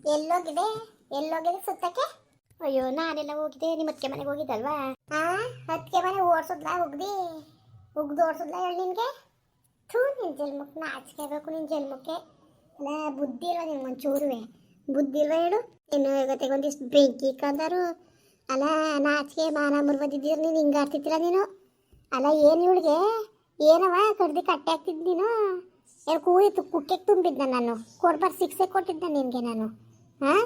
ಎಲ್ಲೋಗಿದೆ ಎಲ್ಲೋಗಿದೆ ಸುತ್ತಕ್ಕೆ? ಅಯ್ಯೋ ನಾನೆಲ್ಲ ಹೋಗಿದ್ದೆ, ನಿಮ್ಮ ಅತ್ತಿಗೆ ಮನೆಗೆ ಹೋಗಿದ್ದಲ್ವಾ? ಅತ್ತಿಗೆ ಮನೆ ಓಡಿಸೋದ್ಲಾ? ಉಗ್ದು ಓಡಿಸೋದ್ಲಾ ಹೇಳಿ ನಿನಗೆ? ಥೂ, ನಿನ್ನ ಜನ್ಮಕ್ಕೆ ನಾಚಿಕೆ ಬೇಕು, ನಿನ್ನ ಜನ್ಮಕ್ಕೆ ಅಲ್ಲ ಬುದ್ಧಿ ಇಲ್ವ ನಿನ್ಗೆ ಒಂಚೂರುವೆ? ಬುದ್ಧಿ ಇಲ್ವ ಹೇಳು? ಇನ್ನು ಇವತ್ತಿಗೆ ಒಂದಿಷ್ಟು ಬೆಂಕಿ ಕಂದರು ಅಲ್ಲ, ನಾಚಿಕೆ ಮಾನ ಮುರ್ಬದಿದ್ದೀರ ನೀನು ಹಿಂಗಾಡ್ತಿತ್ತಿಲ್ಲ ನೀನು. ಅಲ್ಲ ಏನು ಇವಳಿಗೆ ಏನವ ಕಡ್ದು ಕಟ್ಟೆ ಹಾಕ್ತಿದ್ದು ನೀನು? ಏನು ಕೂಯಿತು ಕುಕ್ಕೆ ತುಂಬಿದ್ದ ನಾನು? ಕೊಡ್ಬಾರ್ದು ಶಿಕ್ಷೆ ಕೊಟ್ಟಿದ್ದ ನಿನಗೆ ನಾನು? ಹಾಂ,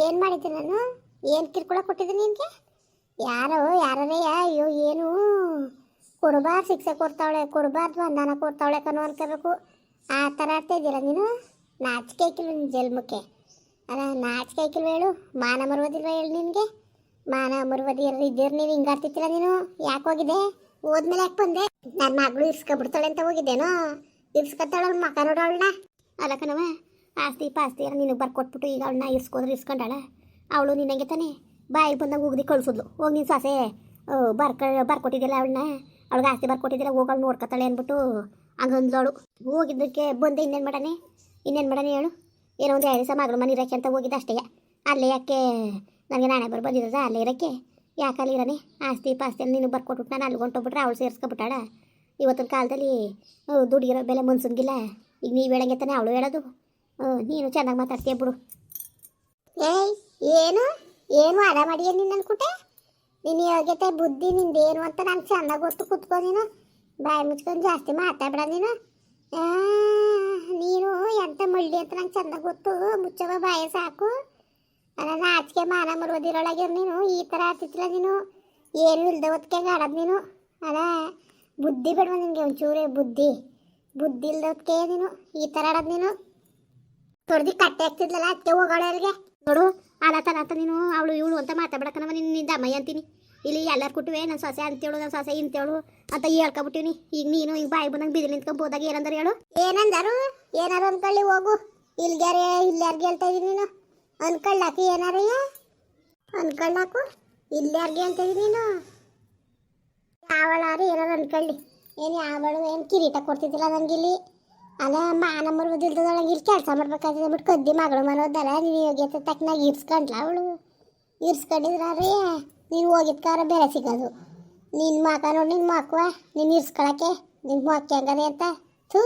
ಏನು ಮಾಡಿದ್ದೆ ನಾನು? ಏನು ಕಿರ್ಕೊಳ ಕೊಟ್ಟಿದ್ದೆ ನಿನಗೆ? ಯಾರೇ ಅಯ್ಯೋ ಏನು ಕೊಡಬಾರ್ದು ಶಿಕ್ಷೆ ಕೊಡ್ತಾವಳೆ, ಕೊಡಬಾರ್ದು ಬಂಧನ ಕೊಡ್ತಾವಳೆ ಕಣೋ ಅನ್ಕೋಬೇಕು. ಆ ಥರ ಆಡ್ತಾ ಇದ್ದೀರ ನೀನು? ನಾಚಿಕೆ ಹಾಕಿಲ್ವ ನಿನ್ನ ಜನ್ಮಕ್ಕೆ? ಅಲ್ಲ ನಾಚಿಕೆ ಹಾಕಿಲ್ವ ಹೇಳು? ಮಾನ ಮರುವುದಿಲ್ವ ಹೇಳು ನಿನಗೆ? ಮಾನ ಮರುವುದಿ ಇದ್ದೀರು ನೀನು ಹಿಂಗಾಡ್ತಿತ್ತಿಲ್ಲ ನೀನು? ಯಾಕೆ ಹೋಗಿದ್ದೆ? ಹೋದ್ಮೇಲೆ ಯಾಕೆ ಬಂದೆ? ನನ್ನ ಮಗಳು ಇರ್ಸ್ಕೊಬಿಡ್ತಾಳೆ ಅಂತ ಹೋಗಿದ್ದೇನೋ? ಇರ್ಸ್ಕೊತಾಳಲ್ಲ ಮಕ ನೋಡವಳನ್ನ? ಅಲ್ಲ ಕಣವ, ಆಸ್ತಿ ಪಾಸ್ತಿ ಎಲ್ಲ ನಿನಗೆ ಬರ್ಕೊಟ್ಬಿಟ್ಟು ಈಗ ಅವಳನ್ನ ಇರ್ಸ್ಕೊಂಡಾಳ. ಅವಳು ನಿನ್ನಂಗೆ ತಾನೆ ಬಾಯಿಗೆ ಬಂದಂಗೆ ಉಗ್ದಿ ಕಳಿಸಿದ್ಲು. ಹೋಗಿ ನೀನು ಸಾಸೆ ಬರ್ಕೊಟ್ಟಿದ್ದಿಲ್ಲ ಅವಳನ್ನ, ಅವಳಿಗೆ ಆಸ್ತಿ ಬರ್ಕೊಟ್ಟಿದ್ದಿಲ್ಲ, ಹೋಗಿ ಅವಳು ನೋಡ್ಕೊತಾಳೆ ಅಂದ್ಬಿಟ್ಟು ಹಂಗಂದ್ಲವಳು. ಹೋಗಿದ್ದಕ್ಕೆ ಬಂದೆ ಇನ್ನೇನು ಮಾಡಾನೆ ಹೇಳು? ಏನೋ ಒಂದು 2 ದಿವಸ ಮಗಳು ಮನೆ ಇರೋಕ್ಕೆ ಅಂತ ಹೋಗಿದ್ದ ಅಷ್ಟೇ. ಅಲ್ಲೇ ಯಾಕೆ ನನಗೆ ನಾಳೆ ಬಂದಿರೋದ ಅಲ್ಲೇ ಇರೋಕ್ಕೆ? ಯಾಕೆ ಅಲ್ಲಿ ಇರೋನೆ? ಆಸ್ತಿ ಪಾಸ್ತಿಯಲ್ಲಿ ನೀನು ಬರ್ಕೊಟ್ಬಿಟ್ಟು ನಾನು ಅಲ್ಲಿಗೆ ಹೊಂಟೋಗ್ಬಿಟ್ರೆ ಅವಳು ಸೇರಿಸ್ಕೊಬಿಟ್ಟಾಳ. ಇವತ್ತಿನ ಕಾಲದಲ್ಲಿ ದುಡಿಗಿರೋ ಬೆಲೆ ಮನ್ಸನ್ಗಿಲ್ಲ. ಈಗ ನೀವು ಹೇಳಂಗೆ ತಾನೆ ಅವಳು ಹೇಳೋದು. ನೀನು ಚೆನ್ನಾಗಿ ಮಾತಾಡ್ತೀಯ ಬಿಡು. ಏನು ಏನು ಅಡ ಮಾಡಿಯ ನೀನು ಅನ್ಕುಟೆ? ನೀನು ಯೋಗ್ಯತೆ ಬುದ್ಧಿ ನಿಂದೇನು ಅಂತ ನಾನು ಚೆನ್ನಾಗಿ ಗೊತ್ತು. ಕೂತ್ಕೊ ನೀನು, ಬಾಯಿ ಮುಚ್ಕೊಂಡು ಜಾಸ್ತಿ ಮಾತಾಡ್ಬೇಡ ನೀನು. ನೀನು ಎಂತ ಮಳ್ಳಿ ಅಂತ ನಂಗೆ ಚೆನ್ನಾಗಿ ಗೊತ್ತು. ಮುಚ್ಚವ ಬಾಯ ಸಾಕು. ನನ್ನ ಆಚಿಕೆ ಮಾನ ಮರುವುದಿರೊಳಗಿರು ನೀನು. ಈ ಥರ ಆಡ್ತಿತ್ತಿಲ್ಲ ನೀನು. ಏನು ಇಲ್ದ ಹೊತ್ತಿಗೆ ಆಡೋದು ನೀನು. ಅಲ್ಲ ಬುದ್ಧಿ ಬೇಡವ ನಿನಗೆ ಒಂಚೂರೇ? ಬುದ್ಧಿ ಇಲ್ದ ಹೊತ್ತಿಗೆ ನೀನು ಈ ಥರ ಆಡೋದು ನೀನು? ತೊಡ್ದು ಕಟ್ಟೆ ಹಾಕ್ತಿದ್ಲಲ್ಲ ಅದಕ್ಕೆ ಹೋಗೋಳವ್ರಿಗೆ ನೋಡು. ಆತ ನೀನು ಅವಳು ಇವಳು ಅಂತ ಮಾತಾಡ್ಬೇಕನವ ನಿನ್ನ ಅಮ್ಮಯ್ಯ ಅಂತೀನಿ. ಇಲ್ಲಿ ಎಲ್ಲರೂ ಕುಟ್ಟುವೆ ನನ್ನ ಸೊಸೆ ಅಂತೇಳು, ನನ್ನ ಸೊಸೆ ಇಂತೇಳು ಅಂತ ಹೇಳ್ಕೊಬಿಟ್ಟಿನಿ. ಈಗ ನೀನು ಹಿಂಗೆ ಬಾಯಿ ಬಂದಂಗೆ ಬಿದ್ದು ನಿಂತ್ಕೊಂಡು ಹೋದಾಗ ಏನಂದ್ರೆ ಹೇಳು? ಏನಾರು ಅನ್ಕೊಳ್ಳಿ ಹೋಗು. ಇಲ್ಲಾರ್ಗೆ ಹೇಳ್ತಾ ಇದೀನಿ ನೀನು. ಅನ್ಕೊಳ್ಳಾಕು ಏನಾರಯ್ಯ ಅನ್ಕೊಳ್ಳಾಕು. ಇಲ್ಲಾರ್ಗೆ ಹೇಳ್ತಾ ಇದೀನಿ ನೀನು. ಯಾವಳಾರು ಏನಾರು ಅನ್ಕೊಳ್ಳಿ. ಏನು ಯಾವಳು ಏನು ಕಿರೀಟ ಕೊಡ್ತಿದ್ದಿಲ್ಲ ನನಗಿಲ್ಲಿ. ಅಲ್ಲ ಮಾನ ಮರುವುದಿಲ್ದೊಳಗೆ ಇಲ್ಲಿ ಕೆಲಸ ಮಾಡ್ಬೇಕಾಗಿದೆ ಬಿಟ್ಟು ಕದ್ದಿ ಮಗಳು ಮನೋದಲ್ಲ. ನೀನು ಯೋಗ್ಯತೆ ತಕ್ಕನಾಗ ಇರ್ಸ್ಕೊಂಡ್ಲ ಅವಳು? ಇರ್ಸ್ಕೊಂಡಿದ್ರಾರೆ ನೀನು ಹೋಗಿದ್ಕಾರ ಬೆಲೆ ಸಿಗೋದು. ನಿನ್ನ ಮಕ ನೋಡಿ, ನಿನ್ನ ಮಕ್ಕವ ನೀನು ಇರ್ಸ್ಕೊಳಕ್ಕೆ ನಿನ್ನ ಮಕ್ಕ ಹೆಂಗದೆ ಅಂತ. ಥೂ,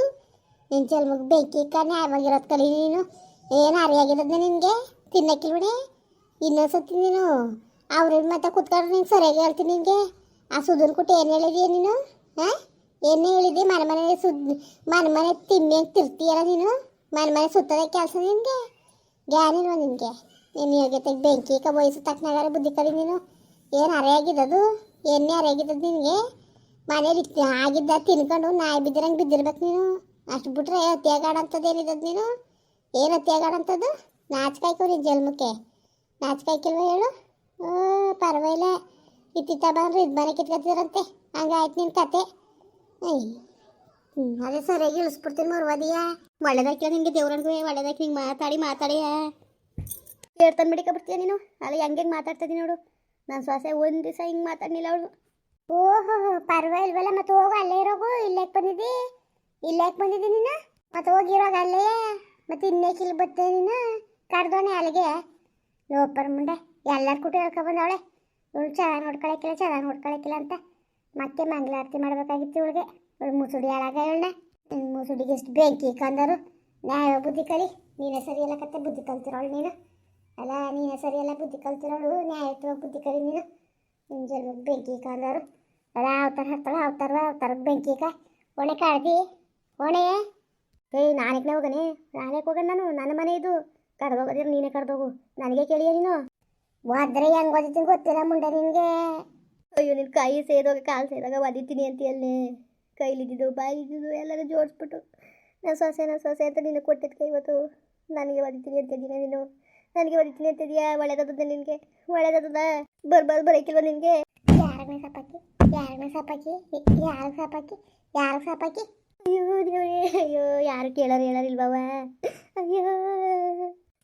ನಿನ್ನ ಜನ್ಮಕ್ಕೆ ಬೆಂಕಿ ನ್ಯಾಯವಾಗಿರೋದು ಕಲಿ ನೀನು. ಏನು ಅರಿಯಾಗಿರೋದು ನಿನಗೆ? ತಿನ್ನಕ್ಕಿಲ್ಬಿಡಿ ಇನ್ನೊಂದ್ಸತಿ ನೀನು ಅವ್ರ ಮತ್ತೆ ಕುತ್ಕೊಂಡ್ರೆ ನೀನು ಸರಿಯಾಗಿ ಹೇಳ್ತೀನಿ ನಿನಗೆ. ಆ ಸುಧನ್ ಕುಟ್ಟು ಏನು ಹೇಳಿದೀಯ ನೀನು? ಹಾಂ, ಏನು ಹೇಳಿದ್ದಿ? ಮನೆ ತಿಮ್ಮಿ ತಿರ್ತೀಯಲ್ಲ ನೀನು. ಮನೆ ಸುತ್ತದ ಕೆಲಸ ನಿನಗೆ ಜ್ಞಾನಿಲ್ವ ನಿನಗೆ? ನೀನು ಯೋಗ್ಯತೆ ಬೆಂಕಿ ವಯಸ್ಸು ತಕ್ಕನಾಗಾರೆ ಬುದ್ಧಿ ಕಲಿ ನೀನು. ಏನು ಅರೆಯಾಗಿದ್ದದು? ಎಣ್ಣೆ ಅರೆಯಾಗಿದ್ದದು ನಿನಗೆ? ಮನೇಲಿ ಆಗಿದ್ದ ತಿನ್ಕೊಂಡು ನಾಯಿ ಬಿದ್ದಿರಂಗೆ ಬಿದ್ದಿರ್ಬೇಕು ನೀನು. ಅಷ್ಟು ಬಿಟ್ರೆ ಅತ್ಯಾಗಾಡಂಥದ್ದು ಏನಿದ್ದದು ನೀನು? ಏನು ಅತ್ಯಾಗಾಡಂಥದ್ದು? ನಾಚಿಕಾಯ್ಕೋ ನಿನ್ನ ಜನ್ಮಕ್ಕೆ? ನಾಚಿಕಾಯ್ಕಿಲ್ವ ಹೇಳು? ಪರವಾಗಿಲ್ಲ, ಇತ್ತಿತ್ತ ಬಂದ್ರೆ ಇದು ಮನೆ ಕಿತ್ಕೊತಿದ್ರಂತೆ. ಹಂಗಾಯ್ತು ನಿನ್ನ ಕತೆ. ಅದೇ ಸರಿಯಾಗಿ ಇಳಿಸ್ಬಿಡ್ತೀನಿ ಮರುವದಿಯಾ. ಒಳ್ಳೇದಾಯ್ಕಿಲ್ಲ ನಿನಗೆ ದೇವ್ರನ್ಗೂ ಒಳ್ಳೇದಾಯ್ತು. ಹಿಂಗೆ ಮಾತಾಡಿಯ ಹೇಳ್ತಾನೆ ಬಿಡಿಕೊಬಿಡ್ತೀಯ ನೀನು. ಅಲ್ಲ ಹೆಂಗೆ ಮಾತಾಡ್ತಿದ್ದೀನಿ ನೋಡು. ನನ್ನ ಸೊಸೆ ಒಂದು ದಿವಸ ಹಿಂಗೆ ಮಾತಾಡಲಿಲ್ಲ ಅವಳು. ಓಹೋ, ಪರವಾಗಿಲ್ವಲ್ಲ. ಮತ್ತೆ ಹೋಗು, ಅಲ್ಲೇ ಇರೋಗು. ಇಲ್ಲೇಕೆ ಬಂದಿದ್ದಿ ನೀನು? ಮತ್ತೆ ಹೋಗಿರೋಗ ಅಲ್ಲೇ. ಮತ್ತೆ ಇನ್ನೇಕಿಲ್ಲಿ ಬರ್ತೇ ನೀನು? ಕಡ್ದೋಣೆ ಅಲ್ಲಿಗೆ ಲೋಪರ್ ಮುಂಡೆ ಎಲ್ಲರ ಕೂಟ ಹೇಳ್ಕೊಬಂದವಳೆ. ಇವಳು ಚೆನ್ನಾಗಿ ನೋಡ್ಕೊಳಕ್ಕಿಲ್ಲ ಅಂತ ಮತ್ತೆ ಮಂಗಳಾರತಿ ಮಾಡ್ಬೇಕಾಗಿತ್ತು ಇವಳಿಗೆ. ಇವಳು ಮುಸುಡಿ ಹಾಳಾಗ ಇವಳನ್ನ. ಮುಸುಡಿಗೆ ಎಷ್ಟು ಬೆಂಕಿ ಕಂದರು. ನ್ಯಾಯ ಬುದ್ಧಿ ಕಲಿ. ನೀನೇ ಸರಿಯಲ್ಲ ಕತ್ತೆ ಬುದ್ಧಿ ಕಲ್ತಿರೋಳು ನೀನು. ಅಲ್ಲ ನೀನೇ ಸರಿಯಲ್ಲ ಬುದ್ಧಿ ಕಲ್ತಿರೋಳು. ನ್ಯಾಯತ್ವವಾಗಿ ಬುದ್ಧಿ ಕಲಿ ನೀನು. ನಿನ್ನ ಜನ್ಮಕ್ಕೆ ಬೆಂಕಿ ಕಂದರು. ಅಲ್ಲ ಅವತಾರ ಹಾಕ್ತಾಳೆ ಅವತಾರಕ್ಕೆ ಬೆಂಕಿ ಒಣೆ ಕಾಡ್ದಿ ಒಣೆ. ನಾನೇಕ್ಕೆ ಹೋಗೋಣ ನಾನು? ನನ್ನ ಮನೆ ಇದು. ಕಡ್ದೋಗೋದಿರ ನೀನೇ ಕಡ್ದೋಗು. ನನಗೆ ಕೇಳಿಯ ನೀನು? ಒದ್ರೆ ಹೆಂಗೆ ಓದಿತೀನಿ ಗೊತ್ತಿಲ್ಲ ಮುಂಡೆ ನಿನಗೆ. ಅಯ್ಯೋ, ನಿನ್ನ ಕೈ ಸೇದೋಗ ಕಾಲು ಸೇದಾಗ ಒದಿತೀನಿ ಅಂತೀಯಲ್ಲೇ. ಕೈಲಿದ್ದಿದ್ದು ಬಾಯಿಲಿದ್ದು ಎಲ್ಲರೂ ಜೋಡಿಸ್ಬಿಟ್ಟು ನನ್ನ ಸೊಸೆ ಅಂತ ನೀನು ಕೊಟ್ಟಿದ್ಕೆ ಇವತ್ತು ನನಗೆ ಒದಿತೀನಿ ಅಂತಿದ್ದೀನ ನೀನು. ನನಗೆ ಒದಿತೀನಿ ಅಂತಿದ್ಯಾ? ಒಳ್ಳೇದದ ನಿನಗೆ? ಒಳ್ಳೇದದ ಬರಕಿಲ್ವ ನಿನಗೆ? ಯಾರಿಗೆ ಸಾಪಾಕಿ ಅಯ್ಯೋ ದೇವ್ರೇ, ಅಯ್ಯೋ ಯಾರು ಹೇಳೋರಿಲ್ವವ?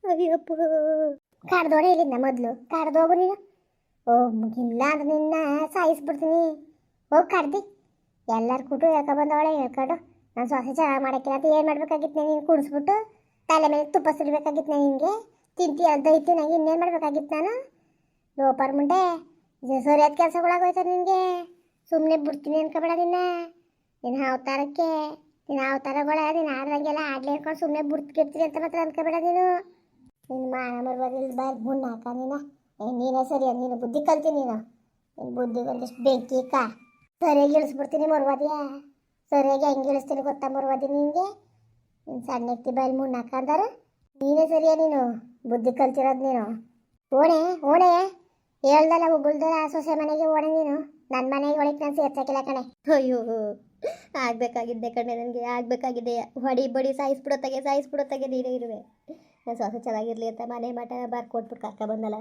ಅಯ್ಯಪ್ಪ, ಕಡ್ದೋಡೆ ಇಲ್ಲಿಂದ ಮೊದಲು ಕಡ್ದೋಗು ನೀನು. ಇಲ್ಲ ಅಂದ್ರೆ ನಿನ್ನ ಸಾಯಿಸ್ಬಿಡ್ತೀನಿ. ಹೋಗಿ ಕಡ್ದಿ ಎಲ್ಲರೂ ಕೂಟು ಹೇಳ್ಕೊಬಂದವಳೆ. ಹೇಳ್ಕೊಂಡು ನಾನು ಸೊಸೆ ಚೆನ್ನಾಗಿ ಮಾಡೋಕ್ಕಿಲ್ಲ ಅಂತ ಏನು ಮಾಡ್ಬೇಕಾಗಿತ್ತು? ನೀನು ಕುಡಿಸ್ಬಿಟ್ಟು ತಲೆ ಮೇಲೆ ತುಪ್ಪ ಸುರಿಬೇಕಾಗಿತ್ತು ನಿನಗೆ. ತಿಂತಿ ಅರ್ಧೈತಿ ನಂಗೆ ಇನ್ನೇನು ಮಾಡ್ಬೇಕಾಗಿತ್ತು ನಾನು ಲೋಪರ್ ಮುಂಡೆ ಸರಿಯಾದ ಕೆಲಸಗಳಾಗೋಯ್ತ ನಿನಗೆ ಸುಮ್ಮನೆ ಬಿಡ್ತೀನಿ ಅನ್ಕೋಬೇಡ ನಿನ್ನ ಅವತಾರಕ್ಕೆ ನಿನ್ನ ಅವತಾರಗಳ ನೀನು ಆಡ್ದಂಗೆಲ್ಲ ಆಡ್ಲಿ ಅನ್ಕೊಂಡು ಸುಮ್ಮನೆ ಬಿಡ್ತಿರ್ತೀನಿ ಅಂತ ಮಾತ್ರ ಅನ್ಕೋಬೇಡ ನೀನು ನಿನ್ನ ಮಾನ ಮರ್ಬೋದಿಲ್ಲ ಬಾಯ್ ಮುಣ್ಣ ಹಾಕ ನೀನೇ ಸರಿಯ ನೀನು ಬುದ್ಧಿ ಕಲ್ತೀನಿ ನೀನು ನಿನ್ನ ಬುದ್ಧಿಗೆ ಒಂದಿಷ್ಟು ಬೆಂಕಿ ಸರಿಯಾಗಿ ಇಳಿಸ್ಬಿಡ್ತೀನಿ ಮರ್ವಾದಿಯಾ ಸರಿಯಾಗಿ ಹೆಂಗೆ ಇಳಿಸ್ತೀನಿ ಗೊತ್ತಾ ಮರ್ವಾದಿ ನಿನಗೆ ನೀನು ಸಣ್ಣ ಎತ್ತಿ ಬಾಯಲ್ಲಿ ಮುಣ್ಣ ಹಾಕಂದಾರ ನೀನೇ ಸರಿಯ ನೀನು ಬುದ್ಧಿ ಕಲ್ತಿರೋದು ನೀನು ಓಣೆ ಓಣೆ ಹೇಳ್ದಲ್ಲ ಉಗುಳ್ದಲ್ಲ ಸೊಸೆ ಮನೆಗೆ ಓಣೆ ನೀನು ನನ್ನ ಮನೆಗೆ ಒಳಗೆ ನಾನು ಸೇರ್ಸಕ್ಕಿಲ್ಲ ಕಣೆ ಅಯ್ಯೋ ಆಗ್ಬೇಕಾಗಿದ್ದೆ ಕಣೆ ನನಗೆ ಆಗ್ಬೇಕಾಗಿದೆ ಹೊಡಿ ಬಡಿ ಸಾಯಿಸ್ಬಿಡೋತ್ತಾಗೆ ನೀನೇ ಇರುವೆ ನಾನು ಸೊಸೆ ಚೆನ್ನಾಗಿರ್ಲಿ ಅಂತ ಮನೆ ಮಠ ಬರ್ಕೊಟ್ಬಿಟ್ಟು ಕರ್ಕ ಬಂದಲ್ಲ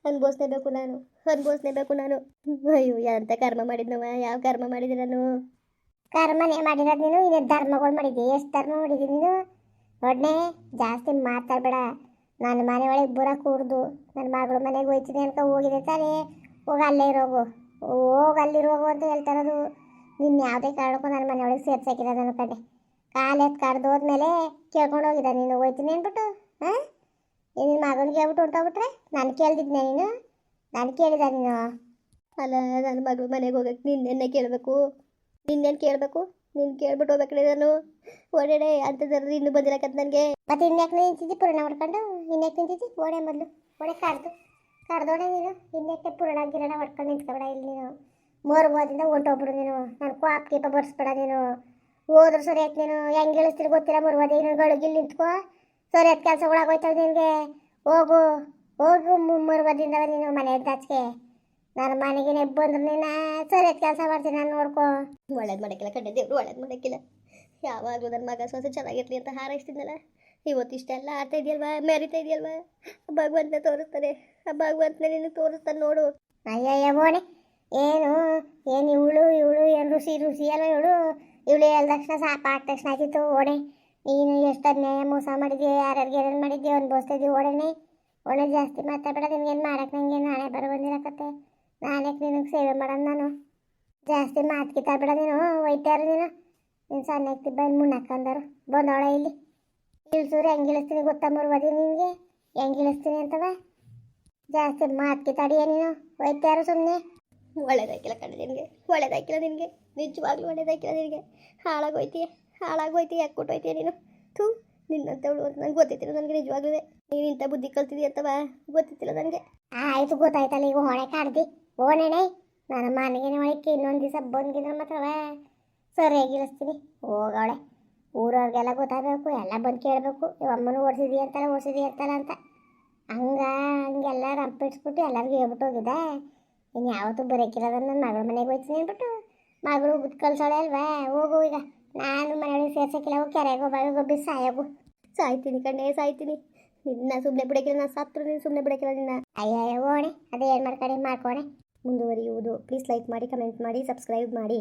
ಅನ್ಭವಿಸ್ಲೇಬೇಕು ನಾನು ಅಯ್ಯೋ ಎಂತ ಕರ್ಮ ಮಾಡಿದ್ನವ ಯಾವ ಕರ್ಮ ಮಾಡಿದೆ ನಾನು ಕರ್ಮನೇ ಮಾಡಿರೋದು ನೀನು ಇನ್ನೇ ಧರ್ಮಗಳು ಮಾಡಿದ್ದೆ ಎಷ್ಟು ಧರ್ಮ ಮಾಡಿದ್ದೀನಿ ನೀನು ಒಡ್ನೆ ಜಾಸ್ತಿ ಮಾತಾಡಬೇಡ ನನ್ನ ಮನೆ ಒಳಗೆ ಬುರ ಕೂಡ್ದು ನನ್ನ ಮಗಳು ಮನೆಗೆ ಹೋಯ್ತೀನಿ ಅನ್ಕ ಹೋಗಿದೆ ತಾನೇ ಹೋಗಿ ಅಲ್ಲೇ ಇರೋಗು ಅಲ್ಲಿರೋಗು ಅಂತ ಹೇಳ್ತಾ ಇರೋದು ನಿನ್ನ ಯಾವುದೇ ಕಾರಣಕ್ಕೂ ನನ್ನ ಮನೆ ಒಳಗೆ ಸೇರ್ಸಾಕಿರೋದು ಅನ್ಕೊಂಡೆ ಕಾಲು ಎತ್ತು ಕಡ್ದೋದ್ಮೇಲೆ ಕೇಳ್ಕೊಂಡು ಹೋಗಿದ್ದ ನೀನು ಹೋಯ್ತೀನಿ ಅಂದ್ಬಿಟ್ಟು ಹಾಂ ನಿನ್ನ ಮಗನಿಗೆ ಹೇಳ್ಬಿಟ್ಟು ಹೊಂಟೋಗ್ಬಿಟ್ರೆ ನಾನು ಕೇಳ್ದಿದ್ನೆ ನೀನು ನಾನು ಕೇಳಿದ ನೀನು ಅಲ್ಲ ನನ್ನ ಮಗಳು ಮನೆಗೆ ಹೋಗಕ್ಕೆ ನಿನ್ನೆನ್ನೇ ಕೇಳಬೇಕು ನಿನ್ನೇನು ಕೇಳಬೇಕು ನೀನು ಕೇಳ್ಬಿಟ್ಟು ಹೋಗ್ಬೇಕಡೆ ನಾನು ಓಡಾಡೆ ಅಂಥದ್ದು ಇನ್ನೂ ಬಂದಿರಕಂತ ನನಗೆ ಮತ್ತೆ ಇನ್ಯಾಕೆ ನಿಂತಿದ್ದಿ ಪೂರ್ಣ ಮಾಡ್ಕೊಂಡು ಇನ್ಯಾಕೆ ನಿಂತಿದ್ದಿ ಓಡೆ ಮೊದಲು ಓಡೆ ಕರ್ದೋಡೆ ನೀನು ಇನ್ಯಾಕೆ ಪೂರ್ಣ ಗಿರಣ ಹೊಡ್ಕೊಂಡು ನಿಂತ್ಕೊಬೇಡ ಇಲ್ಲಿ ನೀನು ಮೋರ್ಬೋದಿಂದ ಹೊಂಟೋಗ್ಬಿಡು ನೀನು ನಾನು ಕಾಪ್ ಕೀಪ ಬರ್ಸ್ಬೇಡ ನೀನು ಹೋದ್ರು ಸರಿ ಆಯ್ತು ನೀನು ಹೆಂಗೆ ಇಳಿಸ್ತೀರಿ ಗೊತ್ತಿಲ್ಲ ಮರ್ಬೋದೆ ನೀನು ಗಳಿಗಿಲ್ಲಿ ನಿಂತ್ಕೋ ಸರಿ ಆಯ್ತು ಕೆಲಸಗಳಾಗೋಯ್ತವೆ ನಿನಗೆ ಹೋಗು ಮರ್ಬೋದಿಂದ ನೀನು ಮನೆ ದಾಚಿಗೆ ನನ್ನ ಮನೆಗೆ ನೆಬ್ಬ ಬಂದ್ರೆ ನೀನು ಸರಿಯಾದ ಕೆಲಸ ಮಾಡ್ತೀನಿ ನಾನು ನೋಡ್ಕೊ ಒಳ್ಳೇದು ಮಾಡೋಕ್ಕಿಲ್ಲ ಕಣ್ಣೆ ದೇವ್ರು ಒಳ್ಳೇದು ಮಾಡೋಕ್ಕಿಲ್ಲ ಯಾವಾಗಲೂ ನನ್ನ ಮಗ ಸೊಸೆ ಚೆನ್ನಾಗಿರ್ಲಿ ಅಂತ ಹಾರೈಸ್ತಿದ್ನಲ್ಲ ಇವತ್ತಿಷ್ಟೆಲ್ಲ ಆಡ್ತಾ ಇದೆಯಲ್ವಾ ಮೆರಿತಾ ಇದೆಯಲ್ವಾ ಭಗವಂತನ ತೋರಿಸ್ತಾನೆ ಆ ಭಗವಂತನ ನಿನಗೆ ತೋರಿಸ್ತಾನೆ ನೋಡು ಅಯ್ಯಯ್ಯ ಬೋಣೆ ಏನು ಇವಳು ಏನು ರುಸಿ ಅಲ್ಲ ಇವಳು ಹೇಳ್ದ ತಕ್ಷಣ ಸಾಪ ಆದ ತಕ್ಷಣ ಆಯ್ತಿತ್ತು ಓಣೆ ನೀನು ಎಷ್ಟು ಅನ್ಯಾಯ ಮೋಸ ಮಾಡಿದ್ಯಾ ಯಾರ್ಯಾರಿಗೆ ಏನೇನು ಮಾಡಿದ್ಯಾ ಅನ್ಭವಿಸ್ತಿದ್ದಿ ಓಣೆ ಜಾಸ್ತಿ ಮಾತಾಡಬೇಡ ನಿನ್ಗೇನು ಮಾಡಕ್ಕೆ ನನಗೆ ನಾಳೆ ಬರೋ ಬಂದಿರಕತ್ತೆ ನಾಳೆ ನಿನಗೆ ಸೇವೆ ಮಾಡೋದು ನಾನು ಜಾಸ್ತಿ ಮಾತು ಕಿತ್ತಾಡ್ಬೇಡ ನೀನು ಒಯ್ತಾರು ನೀನು ಸಣ್ಣ ಬೈಲ್ ಮುಣ್ಣಾಕಂದರು ಬಂದೋಳ ಇಲ್ಲಿ ಇಳಿಸೂರು ಹೆಂಗೆ ಇಳಿಸ್ತೀನಿ ಗೊತ್ತಾ ಮರ್ವದಿ ನಿನಗೆ ಹೆಂಗೆ ಇಳಿಸ್ತೀನಿ ಅಂತವ ಜಾಸ್ತಿ ಮಾತು ಕಿತ್ತಾಡಿಯ ನೀನು ಒಯ್ತಾರು ಸುಮ್ಮನೆ ಒಳ್ಳೇದಾಯ್ಕಿಲ್ಲ ಕಣ್ಣೆ ನಿನಗೆ ನಿಜವಾಗ್ಲೂ ಒಳ್ಳೇದಾಯ್ಕಿಲ್ಲ ನಿನಗೆ ಹಾಳಾಗೋಯ್ತೀಯ ಯಾಕೆ ಕೊಟ್ಟೋಯ್ತೀಯ ನೀನು ಥೂ ನಿನ್ನಂತವಳು ಅಂತ ನಂಗೆ ಗೊತ್ತಿತ್ತಿಲ್ಲ ನನಗೆ ನಿಜವಾಗ್ಲೂ ನೀನು ಇಂಥ ಬುದ್ಧಿ ಕಲ್ತಿದ್ದೀಯ ಅಂತವ ಗೊತ್ತಿತ್ತಿಲ್ಲ ನನಗೆ ಆಯಿತು ಗೊತ್ತಾಯ್ತಲ್ಲ ಈಗ ಹೊಣೆ ಕಾಡ್ದಿ ಓಣೆಣೆ ನನ್ನ ಮನೆಗೆ ಒಳಕ್ಕೆ ಇನ್ನೊಂದು ದಿವಸ ಬಂದಿದ್ರೆ ಮಾತ್ರವ ಸರಿಯಾಗಿ ಇಳಿಸ್ತೀನಿ ಹೋಗವಳೆ ಊರವ್ರಿಗೆಲ್ಲ ಗೊತ್ತಾಗಬೇಕು ಎಲ್ಲ ಬಂದು ಕೇಳಬೇಕು ಅಮ್ಮನೂ ಓಡಿಸಿದಿ ಅಂತಲ್ಲ ಅಂತ ಹಂಗೆಲ್ಲ ರಂಪಿಡ್ಸ್ಬಿಟ್ಟು ಎಲ್ಲರಿಗೂ ಹೇಳ್ಬಿಟ್ಟು ಹೋಗಿದ್ದೆ ಇನ್ನು ಯಾವತ್ತೂ ಬರೋಕ್ಕಿರೋದ ನನ್ನ ಮಗಳ ಮನೆಗೆ ಹೋಯ್ತೀನಿ ಅಂದ್ಬಿಟ್ಟು ಮಗಳು ಬುದ್ಧಿ ಕಳ್ಸೋಳೆ ಅಲ್ವಾ ಹೋಗು ಈಗ ನಾನು ಮನೆಯೊಳಗೆ ಸೇರ್ಸೋಕ್ಕಿಲ್ಲ ಹೋಗಿ ಕೆರೆಗೆ ಹೋಗಿ ಸಾಯೋಗು ಸಾಯ್ತೀನಿ ಕಣ್ಣೆ ಸಾಯ್ತೀನಿ ನಿನ್ನ ಸುಮ್ಮನೆ ಬಿಡೋಕ್ಕಿಲ್ಲ ನಾನು ಸತ್ರು ನೀನು ಸುಮ್ಮನೆ ಬಿಡೋಕ್ಕಿಲ್ಲ ನಿನ್ನ ಅಯ್ಯಯ್ಯ ಓಣೆ ಅದೇ ಏನು ಮಾಡ್ಕೊಣೆ ಮುಂದುವರಿಯುವುದು ಪ್ಲೀಸ್ ಲೈಕ್ ಮಾಡಿ ಕಮೆಂಟ್ ಮಾಡಿ ಸಬ್ಸ್ಕ್ರೈಬ್ ಮಾಡಿ